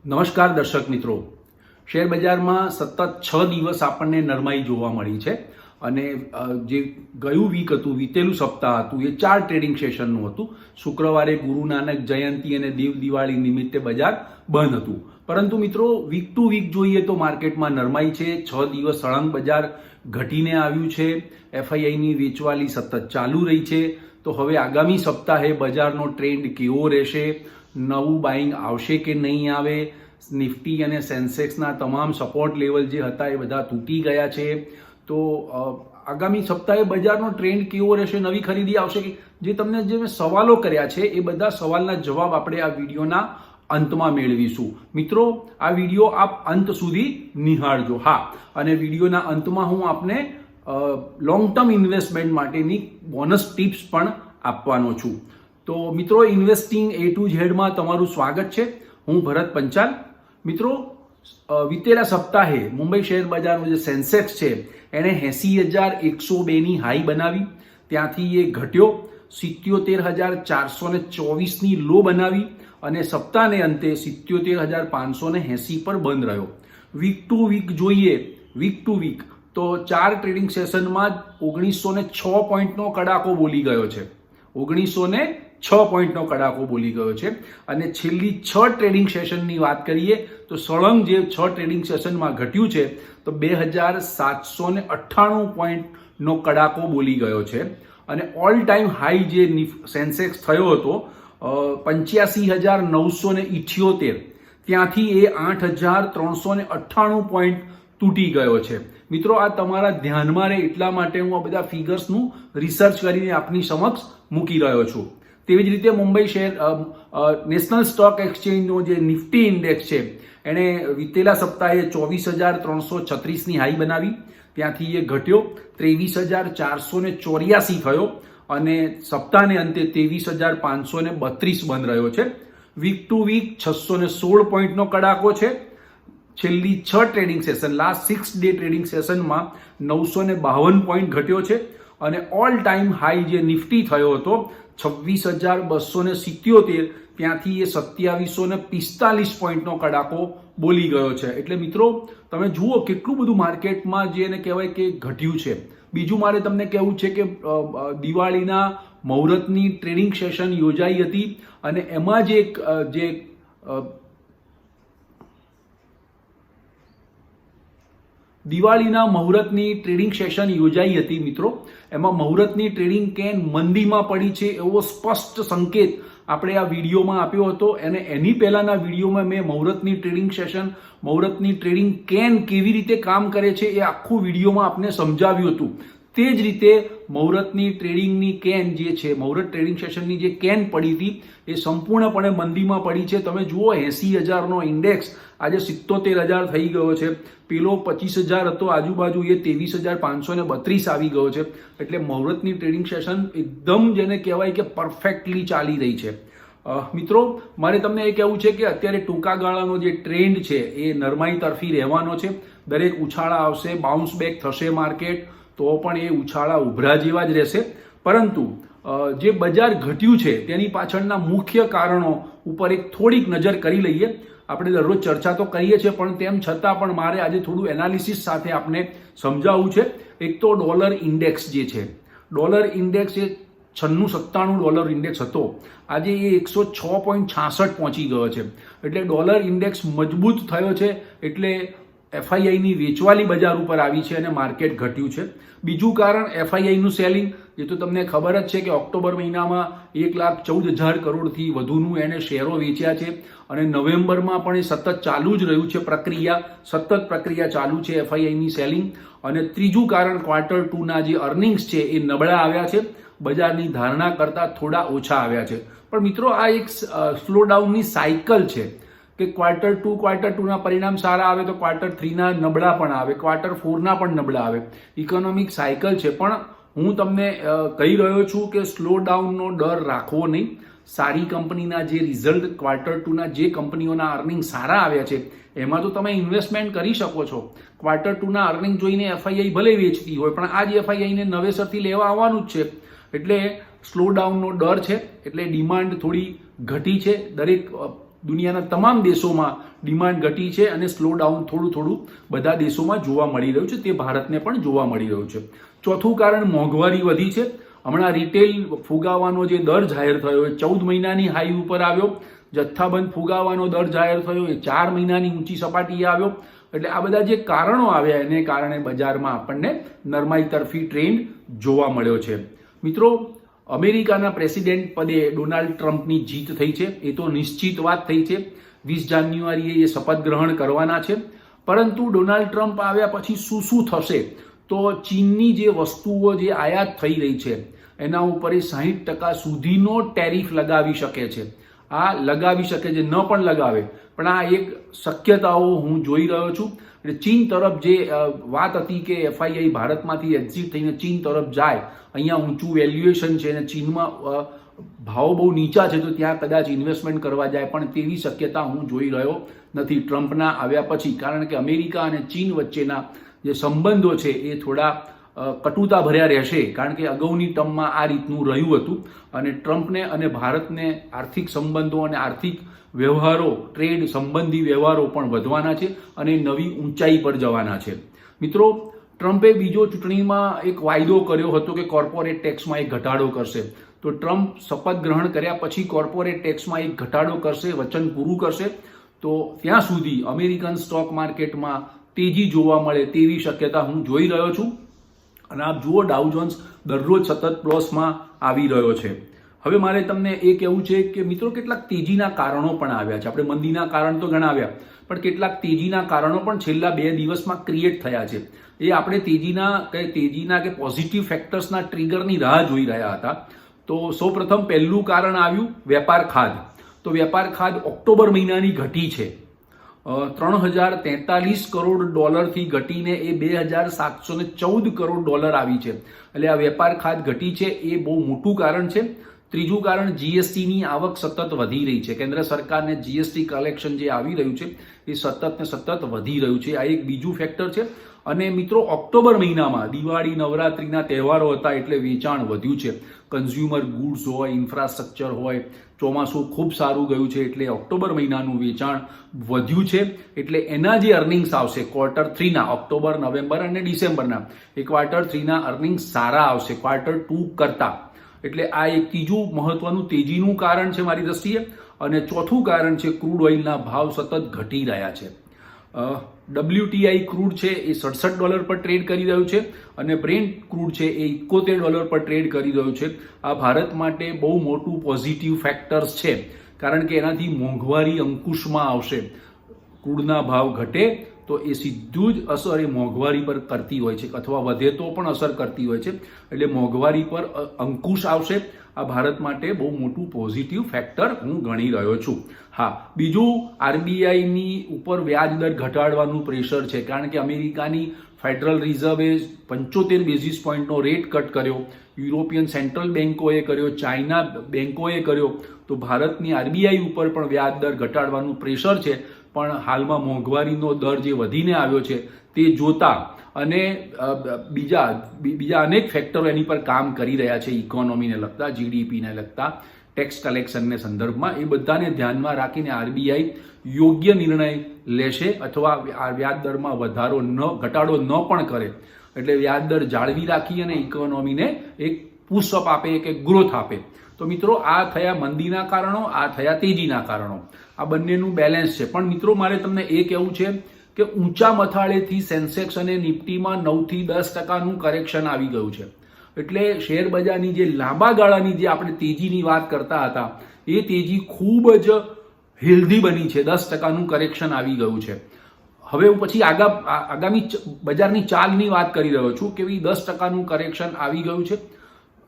નમસ્કાર દર્શક મિત્રો, શેર બજારમાં સતત 6 દિવસ આપણને નરમાઈ જોવા મળી છે અને જે ગયું વીક હતું, વીતેલું સપ્તાહ હતું, એ 4 ટ્રેડિંગ સેશનનું હતું. શુક્રવારે ગુરુ નાનક જયંતિ અને દેવ દિવાળી નિમિત્તે બજાર બંધ હતું. પરંતુ મિત્રો, વીક ટુ વીક જોઈએ તો માર્કેટમાં નરમાઈ છે. 6 દિવસ સળંગ બજાર ઘટીને આવ્યું છે. એફઆઈઆઈની વેચવાલી સતત ચાલુ રહી છે. તો હવે આગામી સપ્તાહે બજારનો ટ્રેન્ડ કેવો રહેશે, નવું બાઇંગ આવશે કે નહીં આવે, નિફ્ટી અને સેન્સેક્સના તમામ સપોર્ટ લેવલ જે હતા એ બધા તૂટી ગયા છે. તો આગામી સપ્તાહે બજારનો ટ્રેન્ડ કેવો રહેશે, નવી ખરીદી આવશે કે, જે તમને જે મેં સવાલો કર્યા છે એ બધા સવાલના જવાબ આપણે આ વિડીયોના અંતમાં મેળવીશું. મિત્રો, આ વિડીયો આપ અંત સુધી નિહાળજો. હા, અને વિડીયોના અંતમાં હું આપને લોંગ ટર્મ ઇન્વેસ્ટમેન્ટ માટેની બોનસ ટિપ્સ પણ આપવાનો છું. તો મિત્રો, ઇન્વેસ્ટિંગ A to Z માં તમારું સ્વાગત છે. હું ભરત પંચાલ. મિત્રો, વીતેલા સપ્તાહે મુંબઈ શેર બજારનો જે સેન્સેક્સ છે એણે 80,102ની હાઈ બનાવી, ત્યાંથી એ ઘટ્યો 77,424ની લો બનાવી અને સપ્તાહને અંતે 77,580 પર બંધ રહ્યો. વીક ટુ વીક જોઈએ, વીક ટુ વીક તો 4 ટ્રેડિંગ સેશનમાં જ 1906 પોઈન્ટનો કડાકો બોલી ગયો છે. 1906 પોઈન્ટનો કડાકો બોલી ગયો છે. અને છેલ્લી 6 ટ્રેડિંગ સેશનની વાત કરીએ તો સળંગ જે 6 ટ્રેડિંગ સેશનમાં ઘટ્યું છે તો 2,798 પોઈન્ટનો કડાકો બોલી ગયો છે. અને ઓલ ટાઈમ હાઈ જે સેન્સેક્સ થયો હતો 85,978, ત્યાંથી એ 8,398 પોઈન્ટ તૂટી ગયો છે. મિત્રો, આ તમારા ધ્યાનમાં રહે એટલા માટે હું આ બધા ફિગર્સનું રિસર્ચ કરીને આપની સમક્ષ મૂકી રહ્યો છું. તેવી જ રીતે મુંબઈ શેર નેશનલ સ્ટોક એક્સચેન્જનો જે નિફ્ટી ઇન્ડેક્સ છે એણે વીતેલા સપ્તાહે 24,336ની હાઈ બનાવી, ત્યાંથી એ ઘટ્યો 23,484 થયો અને સપ્તાહને અંતે 23,532 બંધ રહ્યો છે. વીક ટુ વીક 616 પોઈન્ટનો કડાકો છે. છેલ્લી 6 trading session, last 6 day trading સેશનમાં 952 પોઈન્ટ ઘટ્યો છે. અને ઓલ ટાઈમ હાઈ જે નિફ્ટી થયો હતો 26,277, ત્યાંથી એ 2745 પોઈન્ટનો કડાકો બોલી ગયો છે. એટલે મિત્રો, તમે જુઓ કેટલું બધું માર્કેટમાં જે એને કહેવાય કે ઘટ્યું છે. બીજું મારે તમને કહેવું છે કે દિવાળીના મુહૂર્તની ટ્રેડિંગ સેશન યોજાઈ હતી અને એમાં દિવાળીના મુહૂર્તની ટ્રેડિંગ સેશન યોજાઈ હતી મિત્રો. એમાં મુહૂર્તની ટ્રેડિંગ કેન મંદીમાં પડી છે એવો સ્પષ્ટ સંકેત આપણે આ વિડીયોમાં આપ્યો હતો. અને એની પહેલાના વિડીયોમાં મેં મુહૂર્તની ટ્રેડિંગ સેશન, મુહૂર્તની ટ્રેડિંગ કેન કેવી રીતે કામ કરે છે એ આખું વિડીયોમાં આપને સમજાવ્યું હતું. તે જ રીતે મુહૂર્તની ટ્રેડિંગની કેન જે છે, મુહૂર્ત ટ્રેડિંગ સેશનની જે કેન પડી હતી એ સંપૂર્ણપણે મંદીમાં પડી છે. તમે જુઓ, 80,000નો ઇન્ડેક્સ આજે 77,000 થઈ ગયો છે. પેલો 25,000 હતો આજુબાજુ, એ 23,532 આવી ગયો છે. એટલે મુહૂર્તની ટ્રેડિંગ સેશન એકદમ જેને કહેવાય કે પરફેક્ટલી ચાલી રહી છે. મિત્રો, મારે તમને એ કહેવું છે કે અત્યારે ટૂંકા ગાળાનો જે ટ્રેન્ડ છે એ નરમાઈ તરફી રહેવાનો છે. દરેક ઉછાળા આવશે, બાઉન્સ બેક થશે માર્કેટ, તો પણ એ ઉછાળા ઉભરા જેવા જ રહેશે. પરંતુ જે બજાર ઘટ્યું છે તેની પાછળના મુખ્ય કારણો ઉપર એક થોડીક નજર કરી લઈએ. આપણે દરરોજ ચર્ચા તો કરીએ છીએ, પણ તેમ છતાં પણ મારે આજે થોડું એનાલિસિસ સાથે આપને સમજાવવું છે. એક તો ડોલર ઇન્ડેક્સ જે છે, ડોલર ઇન્ડેક્સ એ 96-97 ડોલર ઇન્ડેક્સ હતો, આજે એ 106.66 પહોંચી ગયો છે. એટલે ડોલર ઇન્ડેક્સ મજબૂત થયો છે. એટલે એફઆઈઆઈની વેચવાલી બજાર ઉપર આવી છે અને માર્કેટ ઘટ્યું છે. બીજું કારણ એફઆઈઆઈનું સેલિંગ, જે તો તમને ખબર જ છે કે ઓક્ટોબર મહિનામાં 1,14,000 કરોડથી વધુનું એને શેરો વેચ્યા છે. અને નવેમ્બરમાં પણ એ સતત ચાલુ જ રહ્યું છે પ્રક્રિયા, સતત પ્રક્રિયા ચાલુ છે એફઆઈઆઈની સેલિંગ. અને ત્રીજું કારણ ક્વાર્ટર 2ના જે અર્નિંગ્સ છે એ નબળા આવ્યા છે, બજારની ધારણા કરતાં થોડા ઓછા આવ્યા છે. પણ મિત્રો, આ એક સ્લોડાઉનની સાયકલ છે કે ક્વાર્ટર 2ના પરિણામ સારા આવે તો ક્વાર્ટર 3ના નબળા પણ આવે, ક્વાર્ટર 4ના પણ નબળા આવે. ઇકોનોમિક સાયકલ છે. પણ હું તમને કહી રહ્યો છું કે સ્લો ડાઉનનો ડર રાખવો નહીં. સારી કંપનીના જે રિઝલ્ટ, ક્વાર્ટર 2ના જે કંપનીઓના અર્નિંગ સારા આવ્યા છે એમાં તો તમે ઇન્વેસ્ટમેન્ટ કરી શકો છો. ક્વાર્ટર 2ના અર્નિંગ જોઈને એફઆઈઆઈ ભલે વેચતી હોય, પણ આ જ એફઆઈઆઈને નવેસરથી લેવા આવવાનું જ છે. એટલે સ્લો ડાઉનનો ડર છે. એટલે ડિમાન્ડ થોડી ઘટી છે. દરેક દુનિયાના તમામ દેશોમાં ડિમાન્ડ ઘટી છે અને સ્લો ડાઉન થોડું બધા દેશોમાં જોવા મળી રહ્યું છે. તે ભારતને પણ જોવા મળી રહ્યું છે. ચોથું કારણ મોંઘવારી વધી છે. હમણાં રિટેલ ફુગાવાનો જે દર જાહેર થયો એ 14 મહિનાની હાઈ ઉપર આવ્યો. જથ્થાબંધ ફુગાવાનો દર જાહેર થયો એ 4 મહિનાની ઊંચી સપાટીએ આવ્યો. એટલે આ બધા જે કારણો આવ્યા એને કારણે બજારમાં આપણને નરમાઈ તરફી ટ્રેન્ડ જોવા મળ્યો છે. મિત્રો, અમેરિકાના પ્રેસિડેન્ટ પદે ડોનાલ્ડ ટ્રમ્પની જીત થઈ છે એ તો નિશ્ચિત વાત થઈ છે. 20 જાન્યુઆરીએ એ શપથ ગ્રહણ કરવાના છે. પરંતુ ડોનાલ્ડ ટ્રમ્પ આવ્યા પછી શું થશે? તો ચીનની જે વસ્તુઓ જે આયાત થઈ રહી છે એના ઉપર એ 60% સુધીનો ટેરિફ લગાવી શકે છે. આ લગાવી શકે છે, ન પણ લગાવે, પણ આ એક શક્યતાઓ હું જોઈ રહ્યો છું. એટલે ચીન તરફ જે વાત હતી કે એફઆઈઆઈ ભારતમાંથી એક્ઝિટ થઈને ચીન તરફ જાય, અહીંયા ઊંચું વેલ્યુએશન છે અને ચીનમાં ભાવ બહુ નીચા છે તો ત્યાં કદાચ ઇન્વેસ્ટમેન્ટ કરવા જાય, પણ તેવી શક્યતા હું જોઈ રહ્યો નથી ટ્રમ્પના આવ્યા પછી. કારણ કે અમેરિકા અને ચીન વચ્ચેના જે સંબંધો છે એ થોડા કટુતા ભર્યા રહેશે, કારણ કે અગાઉની ટર્મમાં આ રીતનું રહ્યું હતું અને ટ્રમ્પને અને ભારતને આર્થિક સંબંધો અને આર્થિક વ્યવહારો, ટ્રેડ સંબંધી વ્યવહારો પણ વધવાના છે અને નવી ઊંચાઈ પર જવાના છે. મિત્રો, ટ્રમ્પે બીજો ચૂંટણીમાં એક વાયદો કર્યો હતો કે કોર્પોરેટ ટેક્સમાં એક ઘટાડો કરશે. તો ટ્રમ્પ શપથ ગ્રહણ કર્યા પછી કોર્પોરેટ ટેક્સમાં એક ઘટાડો કરશે, વચન પૂરું કરશે. તો ત્યાં સુધી અમેરિકન સ્ટોક માર્કેટમાં તેજી જોવા મળે તેવી શક્યતા હું જોઈ રહ્યો છું. અને આપ જુઓ, ડાઉ જોન્સ દરરોજ સતત પ્લસમાં આવી રહ્યો છે. હવે મારે તમને એ કહેવું છે કે મિત્રો, કેટલાક તેજીના કારણો પણ આવ્યા છે. આપણે મંદીના કારણ તો ગણાવ્યા, પણ કેટલાક તેજીના કારણો પણ છેલ્લા 2 દિવસમાં ક્રિએટ થયા છે. એ આપણે તેજીના કે પોઝિટિવ ફેક્ટર્સના ટ્રિગરની રાહ જોઈ રહ્યા હતા. તો સૌપ્રથમ પહેલું કારણ આવ્યું વેપાર ખાધ. તો વેપાર ખાધ ઓક્ટોબર મહિનાની ઘટી છે. $3043 કરોડ થી ઘટીને એ $2714 કરોડ આવી છે. એટલે આ વેપાર ખાધ ઘટી છે એ બહુ મોટું કારણ છે. ત્રીજું કારણ, જીએસટીની આવક સતત વધી રહી છે. કેન્દ્ર સરકારને જીએસટી કલેક્શન જે આવી રહ્યું છે એ સતત વધી રહ્યું છે. આ એક બીજું ફેક્ટર છે. અને મિત્રો, ઓક્ટોબર મહિનામાં દિવાળી નવરાત્રીના તહેવારો હતા એટલે વેચાણ વધ્યું છે. કન્ઝ્યુમર ગુડ્સ હોય, ઇન્ફ્રાસ્ટ્રક્ચર હોય, ચોમાસું ખૂબ સારું ગયું છે એટલે ઓક્ટોબર મહિનાનું વેચાણ વધ્યું છે. એટલે એના જે અર્નિંગ્સ આવશે ક્વાર્ટર 3ના, ઓક્ટોબર, નવેમ્બર અને ડિસેમ્બરના, એ ક્વાર્ટર 3ના અર્નિંગ્સ સારા આવશે ક્વાર્ટર 2 કરતા. એટલે આ એક ત્રીજું મહત્વનું તેજીનું કારણ છે મારી દ્રષ્ટિએ. અને ચોથું કારણ છે ક્રૂડ ઓઇલના ભાવ સતત ઘટી રહ્યા છે. WTI ક્રૂડ છે એ $67 પર ટ્રેડ કરી રહ્યું છે અને બ્રેન્ટ ક્રૂડ છે એ $71 પર ટ્રેડ કરી રહ્યું છે. આ ભારત માટે બહુ મોટું પોઝિટિવ ફેક્ટર્સ છે, કારણ કે એનાથી મોંઘવારી અંકુશમાં આવશે. ક્રૂડના ભાવ ઘટે તો એ સીધું જ અસર એ મોંઘવારી પર કરતી હોય છે, અથવા વધે તો પણ અસર કરતી હોય છે. એટલે મોંઘવારી પર અંકુશ આવશે. આ ભારત માટે બહુ મોટું પોઝિટિવ ફેક્ટર હું ગણી રહ્યો છું. હા, બીજું, આરબીઆઈની ઉપર વ્યાજ દર ઘટાડવાનું પ્રેશર છે, કારણ કે અમેરિકાની ફેડરલ રિઝર્વે 75 બેઝિસ પોઈન્ટનો રેટ કટ કર્યો, યુરોપિયન સેન્ટ્રલ બેન્કોએ કર્યો, ચાઇના બેન્કોએ કર્યો. તો ભારતની આરબીઆઈ ઉપર પણ વ્યાજ દર ઘટાડવાનું પ્રેશર છે. પણ હાલમાં મોંઘવારીનો દર જે વધીને આવ્યો છે તે જોતા અને બીજા અનેક ફેક્ટરો એની પર કામ કરી રહ્યા છે, ઇકોનોમીને લગતા, જીડીપીને લગતા, ટેક્સ કલેક્શનને સંદર્ભમાં. એ બધાને ધ્યાનમાં રાખીને આરબીઆઈ યોગ્ય નિર્ણય લેશે અથવા વ્યાજ દરમાં ઘટાડો ન પણ કરે. એટલે વ્યાજ દર જાળવી રાખી અને ઇકોનોમીને એક પુશઅપ આપે, એક ગ્રોથ આપે. તો મિત્રો, આ થયા મંદીના કારણો, આ થયા તેજીના કારણો. આ બંનેનું બેલેન્સ છે. પણ મિત્રો, મારે તમને એ કહેવું છે કે ઊંચા મથાળેથી સેન્સેક્સ અને નિફ્ટીમાં 9 થી 10% કરેક્શન આવી ગયું છે. એટલે શેર બજારની જે લાંબા ગાળાની જે આપણે તેજીની વાત કરતા હતા એ તેજી ખૂબ જ હેલ્ધી બની છે. 10%નું કરેક્શન આવી ગયું છે. હવે હું પછી આગામી બજારની ચાલની વાત કરી રહ્યો છું કે 10%નું કરેક્શન આવી ગયું છે.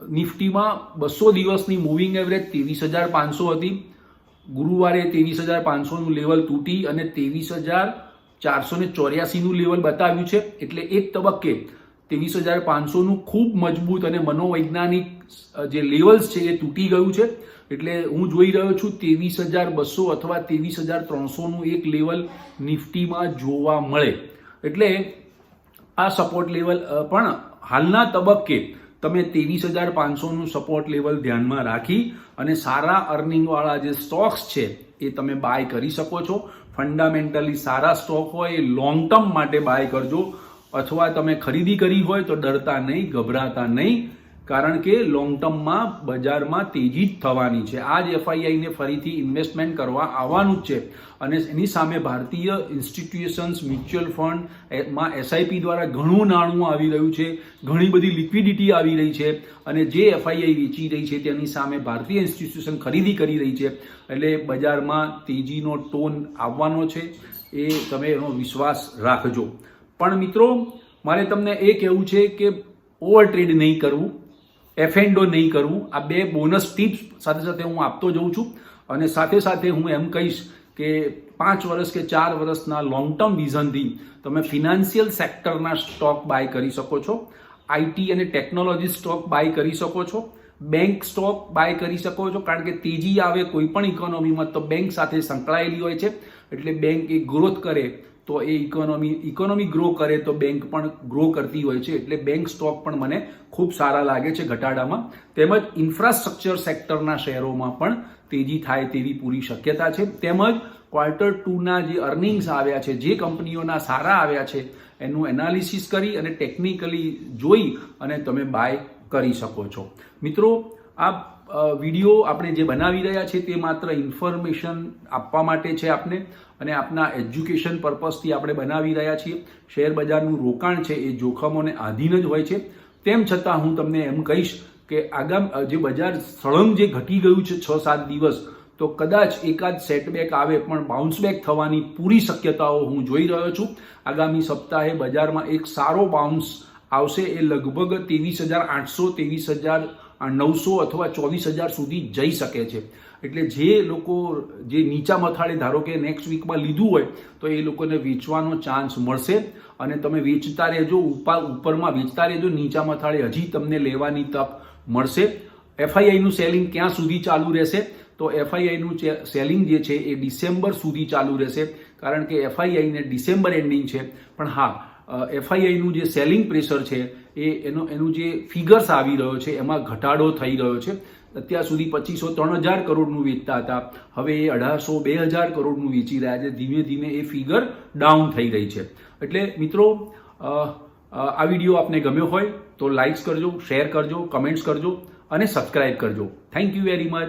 નિફ્ટીમાં 200 દિવસની મૂવિંગ એવરેજ 23,500 હતી. ગુરુવારે 23,500નું લેવલ તૂટી અને 23,484નું લેવલ બતાવ્યું છે. એટલે એક તબક્કે 23,500નું ખૂબ મજબૂત અને મનોવૈજ્ઞાનિક જે લેવલ્સ છે એ તૂટી ગયું છે. એટલે હું જોઈ રહ્યો છું 23,200 અથવા 23,300નું એક લેવલ નિફ્ટીમાં જોવા મળે. એટલે આ સપોર્ટ લેવલ પણ હાલના તબક્કે તમે 23,500નું સપોર્ટ લેવલ ધ્યાનમાં રાખી અને સારા અર્નિંગવાળા જે સ્ટોક્સ છે એ તમે બાય કરી શકો છો. ફંડામેન્ટલી સારા સ્ટોક હોય એ લોંગ ટર્મ માટે બાય કરજો, અથવા તમે ખરીદી કરી હોય તો ડરતા નહીં, ગભરાતા નહીં, કારણ કે લોંગ ટર્મમાં બજારમાં તેજી જ થવાની છે. આ જ એફઆઈઆઈને ફરીથી ઇન્વેસ્ટમેન્ટ કરવા આવવાનું જ છે અને એની સામે ભારતીય ઇન્સ્ટિટ્યુશન્સ, મ્યુચ્યુઅલ ફંડ માં એસઆઈપી દ્વારા ઘણું નાણું આવી રહ્યું છે, ઘણી બધી લિક્વિડિટી આવી રહી છે અને જે એફઆઈઆઈ વેચી રહી છે તેની સામે ભારતીય ઇન્સ્ટિટ્યુશન ખરીદી કરી રહી છે. એટલે બજારમાં તેજીનો ટોન આવવાનો છે, એ તમે એનો વિશ્વાસ રાખજો. પણ મિત્રો, મારે તમને એ કહેવું છે કે ઓવર ટ્રેડ નહીં કરવું, એફએન્ડો નહીં કરવું. આ 2 બોનસ ટિપ્સ સાથે સાથે હું આપતો જઉં છું અને સાથે સાથે હું એમ કહીશ કે 5 વર્ષ કે 4 વર્ષના લોંગ ટર્મ વિઝનથી તમે ફિનાન્શિયલ સેક્ટરના સ્ટોક બાય કરી શકો છો, આઈટી અને ટેકનોલોજી સ્ટોક બાય કરી શકો છો, બેંક સ્ટોક બાય કરી શકો છો, કારણ કે તેજી આવે કોઈ પણ ઇકોનોમીમાં તો બેંક સાથે સંકળાયેલી હોય છે. એટલે બેંક એ ગ્રોથ કરે તો એ ઇકોનોમી ગ્રો કરે તો બેંક પણ ગ્રો કરતી હોય છે. એટલે બેંક સ્ટોક પણ મને ખૂબ સારા લાગે છે ઘટાડામાં. તેમજ ઇન્ફ્રાસ્ટ્રક્ચર સેક્ટરના શેરોમાં પણ તેજી થાય તેવી પૂરી શક્યતા છે. તેમજ Q2ના જે અર્નિંગ્સ આવ્યા છે, જે કંપનીઓના સારા આવ્યા છે, એનું એનાલિસિસ કરી અને ટેકનિકલી જોઈ અને તમે બાય કરી શકો છો. મિત્રો, આ વિડીયો આપણે જે બનાવી રહ્યા છે તે માત્ર ઇન્ફોર્મેશન આપવા માટે છે આપને, અને આપના એજ્યુકેશન પર્પઝથી આપણે બનાવી રહ્યા છીએ. શેર બજારનું રોકાણ છે એ જોખમોને આધીન જ હોય છે. તેમ છતાં હું તમને એમ કહીશ કે જે બજાર સળંગ જે ઘટી ગયું છે 6-7 દિવસ, તો કદાચ એકાદ સેટબેક આવે પણ બાઉન્સ બેક થવાની પૂરી શક્યતાઓ હું જોઈ રહ્યો છું. આગામી સપ્તાહે બજારમાં એક સારો બાઉન્સ આવશે. એ લગભગ 23,800, 23,900 અથવા 24,000 સુધી જઈ શકે છે. એટલે જે લોકો જે નીચા મથાળે ધારો કે નેક્સ્ટ વીકમાં લીધું હોય તો એ લોકોને વેચવાનો ચાન્સ મળશે અને તમે વેચતા રહેજો, ઉપરમાં વેચતા રહેજો, નીચા મથાળે હજી તમને લેવાની તક મળશે. એફઆઈઆઈનું સેલિંગ ક્યાં સુધી ચાલુ રહેશે? તો એફઆઈઆઈનું સેલિંગ જે છે એ ડિસેમ્બર સુધી ચાલુ રહેશે, કારણ કે એફઆઈઆઈને ડિસેમ્બર એન્ડિંગ છે. પણ હા, એફઆઈઆઈનું જે સેલિંગ પ્રેશર છે એનું જે ફિગર્સ આવી રહ્યો છે એમાં ઘટાડો થઈ રહ્યો છે. અત્યાર સુધી 2,500-3,000 કરોડનું વેચતા હતા, હવે એ 1,800-2,000 કરોડનું વેચી રહ્યા છે. ધીમે ધીમે એ ફિગર ડાઉન થઈ રહી છે. એટલે મિત્રો, આ વિડીયો આપને ગમ્યો હોય તો લાઇક્સ કરજો, શેર કરજો, કમેન્ટ્સ કરજો અને સબસ્ક્રાઇબ કરજો. Thank you very much.